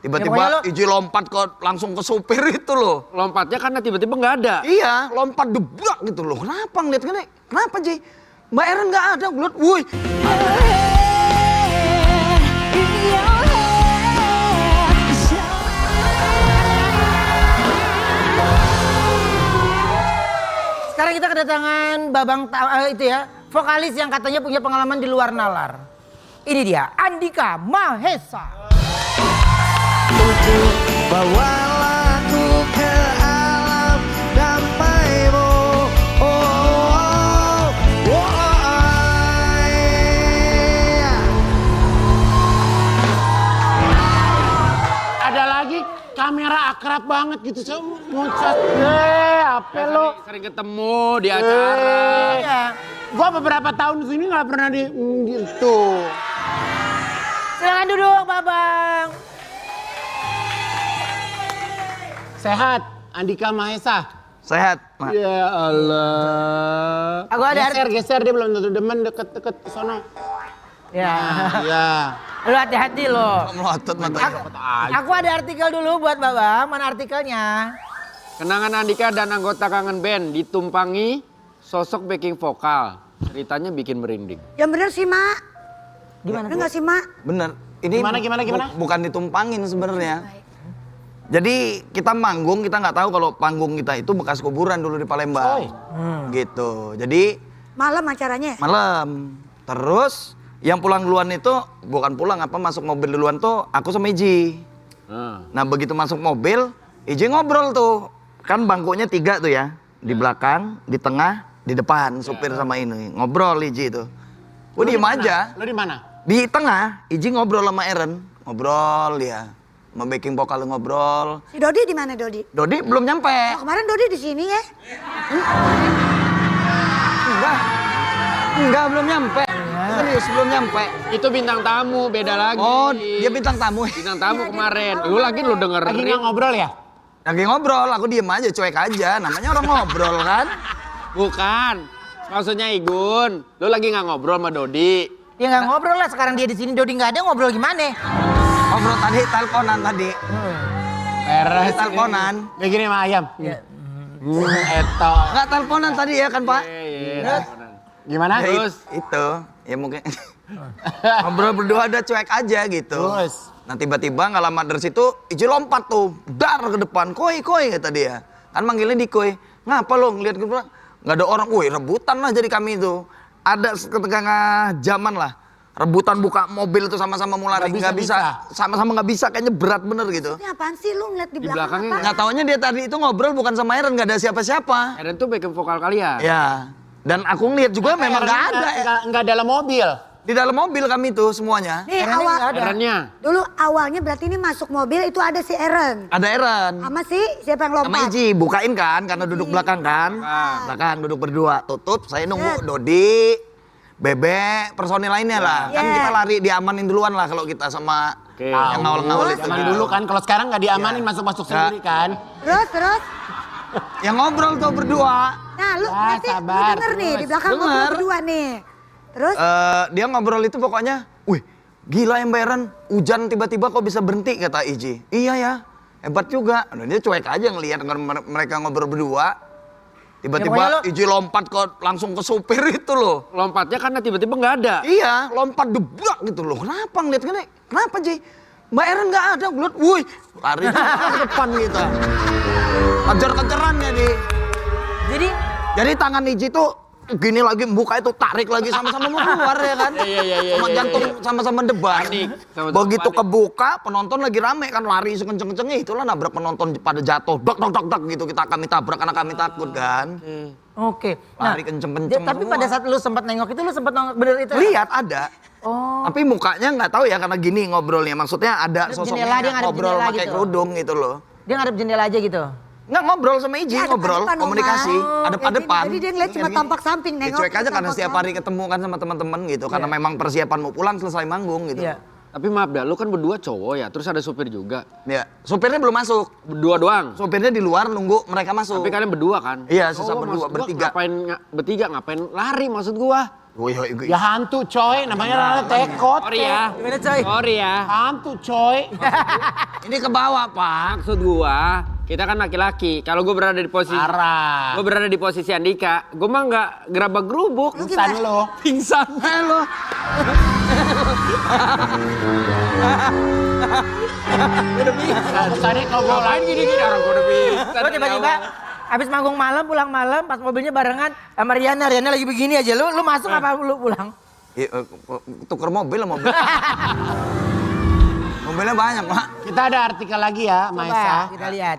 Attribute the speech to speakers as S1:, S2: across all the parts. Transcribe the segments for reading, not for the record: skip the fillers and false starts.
S1: Tiba-tiba Iji lompat langsung ke supir itu loh.
S2: Lompatnya karena tiba-tiba nggak ada.
S1: Iya, lompat debrak gitu loh. Kenapa ngeliat gini? Kenapa Ji? Mbak Eren nggak ada, gue liat, wuih.
S3: Sekarang kita kedatangan Babang itu ya, vokalis yang katanya punya pengalaman di luar nalar. Ini dia, Andika Mahesa.
S4: Bawalah aku ke alam damaimu. Oh, oh, oh, oh, yeah.
S5: Ada lagi kamera akrab banget gitu, saya muncul. Apa lo?
S2: Sering ketemu di acara.
S3: Iya.
S5: Gua beberapa tahun di sini nggak pernah di gitu.
S3: Silakan duduk, Babang.
S5: Sehat, Andika Mahesa.
S1: Sehat, Mak.
S5: Ya Allah.
S3: Aku ada
S5: Geser dia belum tentu demen deket-deket ke sono.
S3: Ya.
S5: Ya.
S3: Lu hati-hati lo.
S1: Melotot matanya.
S3: Aku ada artikel dulu buat Babang. Mana artikelnya?
S2: Kenangan Andika dan anggota Kangen Band ditumpangi sosok backing vokal. Ceritanya bikin merinding.
S6: Yang bener sih, Mak.
S3: Gimana?
S6: Bener nggak sih, Mak?
S1: Bener. Ini
S5: Gimana?
S1: bukan ditumpangin sebenarnya. Jadi kita manggung, kita nggak tahu kalau panggung kita itu bekas kuburan dulu di Palembang. Gitu. Jadi
S6: Malam acaranya.
S1: malam. Terus yang pulang duluan itu bukan pulang masuk mobil duluan tuh aku sama Iji. Nah begitu masuk mobil, Iji ngobrol tuh. Kan bangkunya 3 tuh ya. Di belakang, di tengah, di depan supir sama ini. Ngobrol Iji itu. Gue diem aja.
S5: Lo di mana?
S1: Di tengah, Iji ngobrol sama Eren. Ngobrol ya. Sama backing vokal ngobrol.
S6: Si Dodi di mana, Dodi?
S1: Dodi belum nyampe.
S6: Oh, kemarin Dodi di sini ya.
S1: Enggak belum nyampe. Serius belum nyampe.
S2: Itu bintang tamu, beda lagi.
S1: Oh, dia bintang tamu.
S2: Bintang tamu kemarin. Lu dengerin.
S5: Lagi nggak ngobrol ya?
S1: Lagi ngobrol, aku diem aja, cuek aja. Namanya orang ngobrol kan.
S2: Bukan. Maksudnya Igun, lu lagi nggak ngobrol sama Dodi.
S3: Ya nggak ngobrol lah. Sekarang dia di sini, Dodi nggak ada, ngobrol gimana?
S1: Ngobrol tadi, teleponan tadi.
S5: Beres.
S1: Teleponan.
S5: Kayak gini sama ayam. Eto.
S1: Enggak teleponan tadi ya kan, Pak?
S5: Gimana?
S1: Ya,
S2: Terus?
S1: itu, ya mungkin. Ngobrol berdua ada cuek aja gitu.
S5: Terus?
S1: Nah tiba-tiba nggak lama dari situ, Ici lompat tuh, dar ke depan. Koi kata dia. Kan manggilnya di koi. Ngapa lo ngeliat ke belakang? Nggak ada orang, wih rebutan lah jadi kami itu. Ada setengah zaman lah. Rebutan buka mobil tuh sama-sama mulai nggak bisa. Sama-sama nggak bisa, kayaknya berat bener gitu.
S6: Ini apaan sih lu ngeliat di belakang
S2: belakangnya
S6: apa?
S1: Nggak taunya dia tadi itu ngobrol bukan sama Eren, nggak ada siapa-siapa.
S2: Eren tuh backing vokal kalian.
S1: Ya, dan aku ngeliat juga memang nggak ada.
S5: Nggak dalam mobil.
S1: Di dalam mobil kami tuh semuanya.
S6: Nih awal,
S2: Erennya.
S6: dulu awalnya berarti ini masuk mobil itu ada si Eren.
S1: Ada Eren.
S6: Sama si siapa yang
S1: Sama
S6: lompat?
S1: Iji, bukain kan, karena duduk belakang kan. Belakang, duduk berdua. Tutup, saya nunggu Dodi, Bebek, personil lainnya lah. Kan kita lari, diamanin duluan lah kalau kita sama yang ngawal-ngawal itu.
S5: Zaman dulu kan, kalau sekarang nggak diamanin masuk-masuk sendiri kan.
S6: Terus?
S1: Yang ngobrol tuh berdua.
S6: Nah lu berarti lu
S5: sabar,
S6: denger nih, di belakang
S1: Denger.
S6: ngobrol berdua nih. Terus?
S1: Dia ngobrol itu pokoknya, wih gila yang Eren, hujan tiba-tiba kok bisa berhenti kata Iji. Iya ya, hebat juga. Dan dia cuek aja ngelihat mereka ngobrol berdua. Tiba-tiba Iji lompat langsung ke supir itu loh.
S2: Lompatnya karena tiba-tiba nggak ada.
S1: Iya, lompat debrak gitu loh. Kenapa ngeliat gini? Kenapa Ji? Mbak Eren nggak ada, gue liat, wuih lari ke depan gitu. Kejar-kejaran jadi. Jadi tangan Iji tuh gini lagi, buka itu tarik lagi sama-sama mau keluar ya kan. Sama jantung sama-sama debar. Begitu kebuka, penonton lagi rame kan lari sekenceng-kencengnya, itulah nabrak penonton pada jatuh. Dak gitu, kami tabrak karena kami takut kan.
S3: Oke.
S1: Lari kenceng-kenceng
S3: Tapi
S1: semua.
S3: pada saat lu sempat nengok itu, lu sempat nengok bener itu?
S1: Lihat ada.
S3: Oh.
S1: Tapi mukanya nggak tahu ya karena gini ngobrolnya. Maksudnya ada
S3: Ngadep
S1: sosoknya
S3: jendela, dia ngadep
S1: ngobrol
S3: jendela
S1: pakai
S3: gitu.
S1: kerudung gitu loh.
S3: Dia ngadep jendela aja gitu?
S1: Nggak ngobrol sama Iji,
S6: Ya,
S1: ngobrol,
S6: depan-depan,
S1: komunikasi,
S6: Oma.
S1: adep-adepan.
S6: Jadi dia ngeliat cuma tampak samping, nengok.
S1: Cuek aja karena
S6: tampak
S1: setiap hari ketemu kan sama teman-teman gitu. Karena memang persiapan mau pulang selesai manggung gitu.
S3: Iya.
S2: Tapi maaf dah, lu kan berdua cowok ya, terus ada supir juga.
S1: Ya, supirnya belum masuk.
S2: Berdua doang.
S1: Supirnya di luar nunggu mereka masuk.
S2: Tapi kalian berdua kan?
S1: Iya, sisa
S2: Oh,
S1: berdua,
S2: maksud gua
S1: bertiga.
S2: Bertiga ngapain lari maksud gua?
S5: Ya hantu coy, namanya tekot.
S2: Sorry ya.
S3: Gimana coy?
S2: Sorry ya.
S5: Hantu coy.
S1: Ini ke bawah, Pak.
S2: Maksud gua, kita kan laki-laki. Kalau gua berada di posisi
S5: Parah.
S2: gua berada di posisi Andika, gua mah nggak gerabak gerubuk.
S5: Pingsan lo.
S2: Pingsan.
S1: Halo.
S5: Tadi kalau gue
S2: Lain gini-gini orang gua udah pingsan.
S3: Lo tiba-tiba habis manggung malam, pulang malam, pas mobilnya barengan sama Riana. Riana lagi begini aja. Lu masuk apa lu pulang?
S1: Tuker mobil sama mobil. Mobilnya banyak, Pak.
S5: Kita ada artikel lagi ya,
S3: Coba
S5: Maesa.
S3: kita lihat.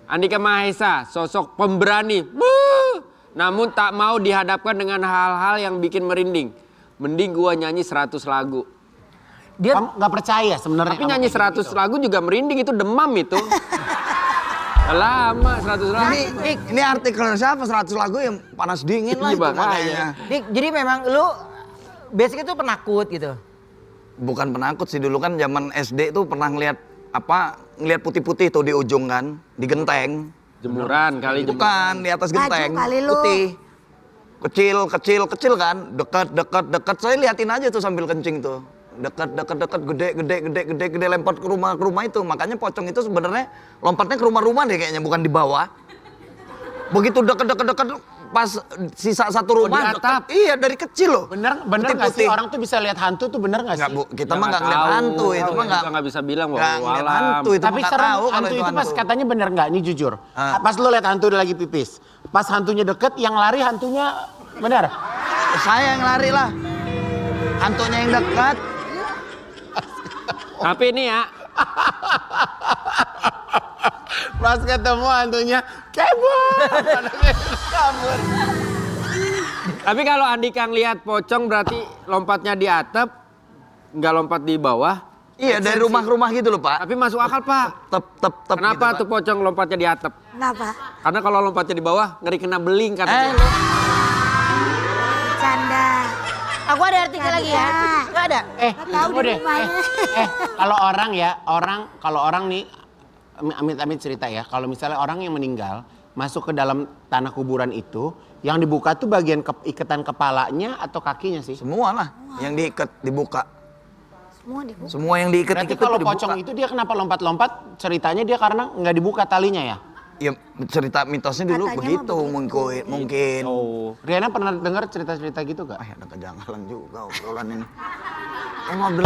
S2: Andika Mahesa, sosok pemberani. Wuh! Namun tak mau dihadapkan dengan hal-hal yang bikin merinding. Mending gua nyanyi 100 lagu.
S3: Dia
S5: Kamu nggak percaya sebenarnya.
S2: Tapi nyanyi 100 lagu juga merinding, itu demam itu. Lama 100 lagu.
S1: Ini artikel siapa 100 lagu yang panas dingin lah
S2: Iya,
S1: itu
S2: makanya.
S1: makanya.
S3: Dik, jadi memang lu basic itu penakut gitu.
S1: Bukan penakut sih, dulu kan zaman SD tuh pernah ngeliat putih-putih tuh di ujung kan, di genteng.
S2: Jemuran kali jemuran.
S1: Bukan, di atas genteng.
S6: kali lu.
S1: Putih. Kecil kan. Dekat. Saya liatin aja tuh sambil kencing tuh. Dekat, gede, lempar ke rumah itu. Makanya pocong itu sebenarnya lompatnya ke rumah-rumah deh kayaknya, bukan di bawah. Begitu dekat, pas sisa satu rumah.
S2: di atap.
S1: Iya, dari kecil loh.
S5: Bener nggak sih
S1: Putih-putih.
S5: orang tuh bisa lihat hantu tuh bener nggak
S1: Nggak,
S5: sih?
S1: Bu. Kita mah nggak ngeliat hantu, itu mah
S2: nggak bisa bilang
S1: nggak
S2: bahwa
S1: ngeliat
S2: alam.
S1: hantu, itu
S5: Tapi
S1: mah nggak
S5: serem
S1: tahu kalau
S5: hantu itu pas katanya bener nggak? Ini jujur. Pas lu lihat hantu udah lagi pipis. Pas hantunya deket, yang lari hantunya bener?
S1: Saya yang lari lah. Hantunya yang dekat.
S2: Tapi ini ya,
S5: Pas ketemu hantunya, kabur.
S2: tapi kalau Andika ngelihat pocong berarti lompatnya di atap, nggak lompat di bawah.
S1: Iya, dari rumah-rumah gitu loh, Pak.
S2: Tapi masuk akal, Pak.
S1: Tep.
S2: Kenapa
S1: gitu,
S2: tuh pocong lompatnya di atap?
S6: Kenapa?
S2: Karena kalau lompatnya di bawah, ngeri kena beling
S1: Pak?
S2: katanya.
S6: Canda.
S3: Aku ada artikel lagi ya. Enggak ada.
S6: Tahu
S5: Tunggu
S6: di
S5: deh.
S6: rumahnya.
S5: Kalau orang nih, amit-amit cerita ya, kalau misalnya orang yang meninggal masuk ke dalam tanah kuburan itu, yang dibuka tuh bagian iketan kepalanya atau kakinya sih?
S1: Semua lah yang diikat dibuka.
S6: Semua dibuka.
S1: Semua yang diikat
S5: Berarti
S1: itu
S5: kalau
S1: dibuka.
S5: pocong itu dia kenapa lompat-lompat? Ceritanya dia karena nggak dibuka talinya ya?
S1: Ya, cerita mitosnya dulu
S6: Katanya
S1: begitu
S6: mah
S1: mungkin.
S5: Oh. Riana pernah dengar cerita-cerita gitu gak?
S1: Ada kejanggalan juga obrolan ini. Ngobrol.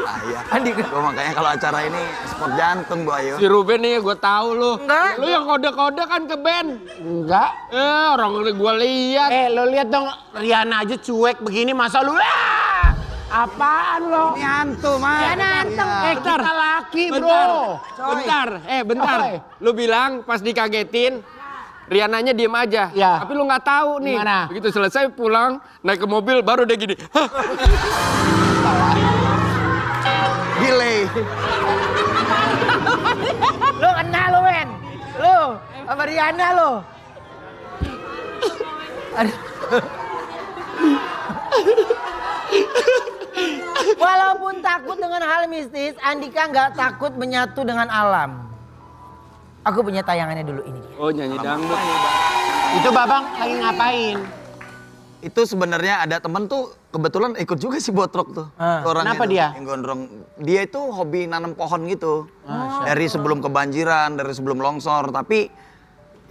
S1: Ayah. Andi, gua makanya kalau acara ini sport jantung, Bu Ayu.
S2: Si Ruben nih gue tahu lu.
S3: Enggak.
S2: Lu yang kode-kode kan ke band.
S5: Enggak.
S2: Orang gue lihat.
S5: Lo lihat dong, Riana aja cuek begini, masa lu apaan lo?
S1: Ini hantu, Mas.
S3: Riana hantu.
S5: Kita laki
S2: Bentar,
S5: bro.
S2: bentar.
S5: Coy.
S2: Lu bilang pas dikagetin, Riananya diem aja.
S5: Ya.
S2: Tapi lu nggak tahu nih.
S5: Gimana?
S2: Begitu selesai pulang, naik ke mobil baru dia gini. Hah,
S1: Delay.
S3: Lu kena lu, Men. Lu sama Riana lu. Walaupun takut dengan hal mistis, Andika nggak takut menyatu dengan alam. Aku punya tayangannya dulu ini dia.
S2: Oh nyanyi dangdut.
S5: Itu Babang lagi ngapain?
S1: Itu sebenarnya ada temen tuh kebetulan ikut juga si Botrok tuh.
S5: Kenapa dia?
S1: Yang gondrong. Dia itu hobi nanam pohon gitu. Dari sebelum kebanjiran, dari sebelum longsor. Tapi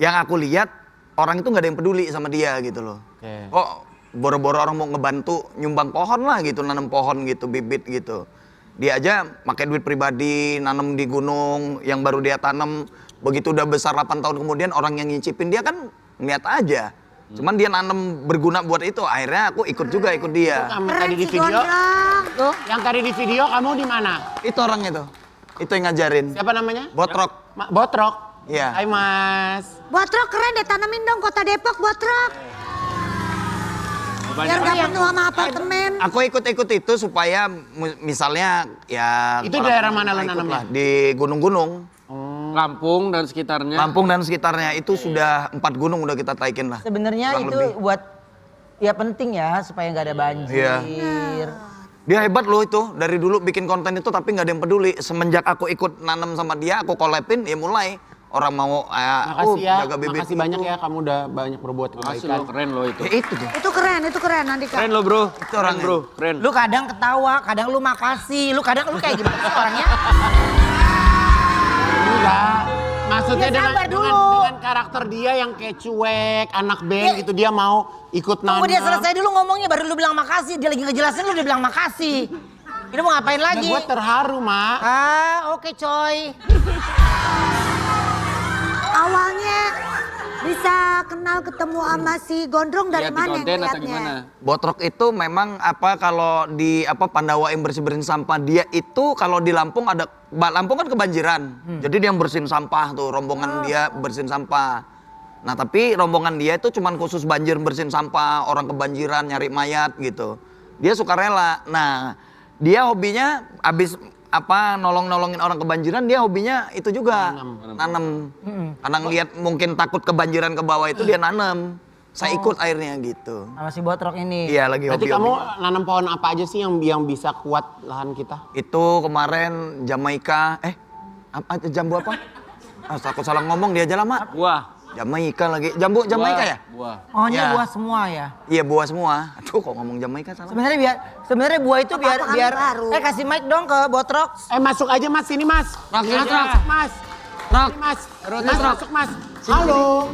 S1: yang aku lihat orang itu nggak ada yang peduli sama dia gitu loh.
S5: Oke.
S1: Kok boro-boro orang mau ngebantu nyumbang pohon lah gitu, nanam pohon gitu, bibit gitu. Dia aja pakai duit pribadi, nanam di gunung yang baru dia tanam. Begitu udah besar 8 tahun kemudian orang yang nyicipin dia kan ngeliat aja. Cuman dia nanam berguna buat itu, akhirnya aku ikut juga ikut dia.
S5: Kamu
S6: Keren
S5: tadi di
S6: si
S5: video,
S6: Gondrong.
S5: yang tadi di video kamu di mana?
S1: Itu orangnya tuh, itu yang ngajarin.
S5: Siapa namanya?
S1: Botrok.
S5: Botrok.
S1: Iya.
S5: Hai Mas.
S6: Botrok keren deh, tanamin dong Kota Depok, Botrok. Biar gak penuh sama apartemen.
S1: Aku ikut-ikut itu supaya misalnya ya...
S5: Itu
S1: para
S5: daerah
S1: pengguna
S5: mana lo
S1: ikut
S5: nanamnya?
S1: lah, di gunung-gunung.
S2: Lampung dan sekitarnya.
S1: Lampung dan sekitarnya itu sudah 4 gunung udah kita taikin lah.
S3: Sebenarnya
S1: Kurang
S3: itu
S1: lebih.
S3: buat ya penting ya supaya nggak ada banjir.
S1: Iya. Dia hebat loh itu, dari dulu bikin konten itu tapi nggak ada yang peduli. Semenjak aku ikut nanam sama dia, aku collabin, ya mulai orang mau
S5: Makasih ya,
S1: jaga bibit
S5: makasih banyak ya kamu udah banyak berbuat
S2: Makasih
S5: kebaikan.
S2: lo, keren lo itu.
S1: Ya itu tuh.
S6: Itu keren Andika.
S2: Keren lo bro.
S1: Itu orangnya.
S2: bro, keren.
S3: Lu kadang ketawa, kadang lu makasih. Lu kadang kayak gimana sih orangnya?
S5: Enggak. Maksudnya
S3: Ya, sabar dulu.
S5: dengan karakter dia yang kayak cuek, anak band gitu dia mau ikut nanam.
S3: Tunggu dia selesai dulu ngomongnya baru lu bilang makasih. Dia lagi ngejelasin lu udah bilang makasih. Ini mau ngapain lagi?
S5: Gue terharu, Mak.
S3: Oke coy.
S6: Awalnya bisa kenal ketemu sama si Gondrong dari
S2: Lihat di
S6: mana
S2: konten atau
S6: ngeliatnya?
S2: gimana?
S1: Botrok itu memang kalau di Pandawa yang bersihin sampah dia itu kalau di Lampung Lampung kan kebanjiran. Jadi dia yang bersihin sampah tuh rombongan dia bersihin sampah. Nah tapi rombongan dia itu cuman khusus banjir bersihin sampah, orang kebanjiran nyari mayat gitu. Dia suka rela. Nah dia hobinya abis nolongin orang kebanjiran dia hobinya itu juga nanam. Karena ngeliat mungkin takut kebanjiran ke bawah itu dia nanam. Saya ikut airnya gitu.
S3: Sama si Botrok ini.
S1: Iya lagi
S5: Berarti
S1: hobi.
S5: kamu nanam pohon apa aja sih yang bisa kuat lahan kita?
S1: Itu kemarin Jamaika, jambu apa? Takut salah ngomong dia aja lah, Mak.
S2: Buah.
S1: Jamaika lagi. Jamaika ya?
S2: Buah.
S3: Oh, ini
S1: Ya.
S3: buah semua ya.
S1: Iya, buah semua. Aduh, kok ngomong Jamaika salah.
S3: Sebenarnya buah itu biar
S6: Apa-apa
S3: biar
S6: baru.
S3: kasih mic dong ke Botrok.
S5: Masuk aja Mas, sini Mas.
S2: Rak,
S5: Mas,
S2: rak.
S5: Mas.
S1: Rak.
S5: Sini, Mas.
S2: Rak,
S5: Mas,
S2: rak.
S5: masuk Mas. Halo.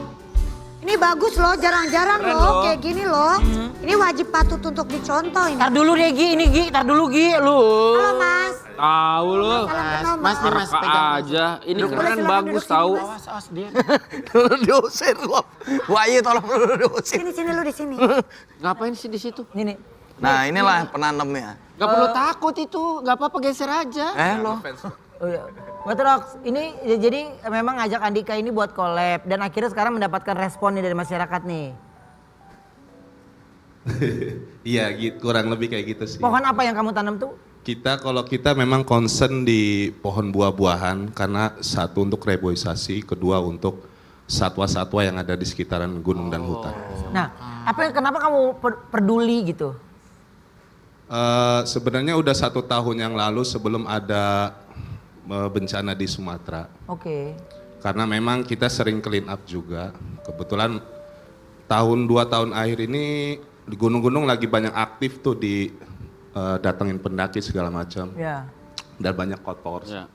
S6: Ini bagus loh, jarang-jarang
S2: Keren
S6: loh
S2: loh.
S6: kayak gini loh. Ini wajib patut untuk dicontoh ini.
S3: Tar dulu deh Gi, ini Gi, tar dulu Gi lu.
S6: Halo Mas.
S2: Tahu lo.
S6: Salam
S5: Mas, nih, Mas,
S2: Raka
S5: pegang.
S2: aja. Ini
S6: Boleh
S2: keren
S6: silakan
S2: bagus
S6: duduk sini,
S2: tahu.
S6: Mas.
S5: Awas dia.
S1: Diusir loh. Wahyu tolong diusir.
S6: Sini lu di sini.
S2: Ngapain sih di situ?
S3: Ini.
S1: Nah, inilah penanamnya.
S2: Gak perlu takut itu, gak apa-apa geser aja.
S1: Loh.
S3: Oh iya. Botrok, ini jadi memang ngajak Andika ini buat collab dan akhirnya sekarang mendapatkan respon nih dari masyarakat nih.
S7: Iya, gitu, kurang lebih kayak gitu sih.
S3: Pohon apa yang kamu tanam tuh?
S7: Kalau kita memang concern di pohon buah-buahan karena satu untuk reboisasi, kedua untuk satwa-satwa yang ada di sekitaran gunung dan hutan.
S3: Nah, kenapa kamu peduli gitu?
S7: Sebenarnya udah 1 tahun yang lalu sebelum ada bencana di Sumatera.
S3: Oke.
S7: Karena memang kita sering clean up juga. Kebetulan 2 tahun akhir ini di gunung-gunung lagi banyak aktif tuh di datengin pendaki segala macam.
S3: Ya.
S7: Dan banyak kotor.
S2: Ya.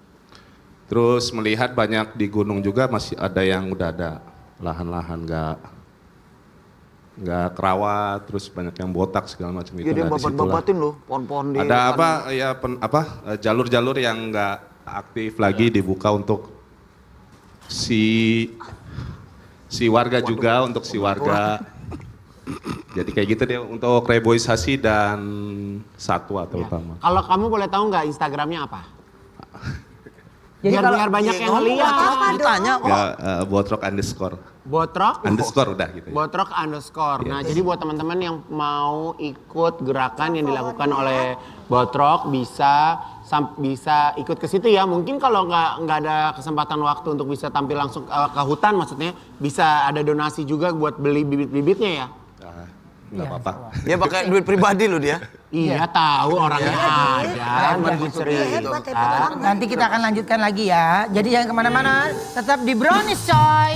S7: Terus melihat banyak di gunung juga masih ada yang udah ada lahan-lahan nggak kerawat, terus banyak yang botak segala macam itu.
S1: Iya dia
S7: Nah, disitulah
S1: babat-babatin loh pohon-pohon di
S7: ada jalur-jalur yang nggak aktif lagi dibuka untuk si warga juga, untuk si warga. Jadi kayak gitu deh untuk reboisasi dan satwa terutama.
S5: Kalau kamu boleh tahu nggak Instagramnya apa?
S3: Jadi
S5: Biar,
S3: kalau
S5: biar banyak yang
S1: ngomong
S5: lihat.
S1: apa ditanya kok.
S7: Ya, botrok underscore.
S5: Botrok.
S7: Udah gitu. Ya.
S5: Botrok underscore. Nah, jadi buat teman-teman yang mau ikut gerakan yang dilakukan oleh Botrok bisa ikut ke situ ya. Mungkin kalau nggak ada kesempatan waktu untuk bisa tampil langsung ke hutan, maksudnya bisa ada donasi juga buat beli bibit-bibitnya ya.
S7: Nggak apa-apa.
S1: Dia pakai duit pribadi loh dia.
S5: Iya tahu orangnya ada.
S6: Hebat banget.
S3: nanti kita akan lanjutkan lagi ya. Jadi jangan kemana-mana, tetap di Brownies coy.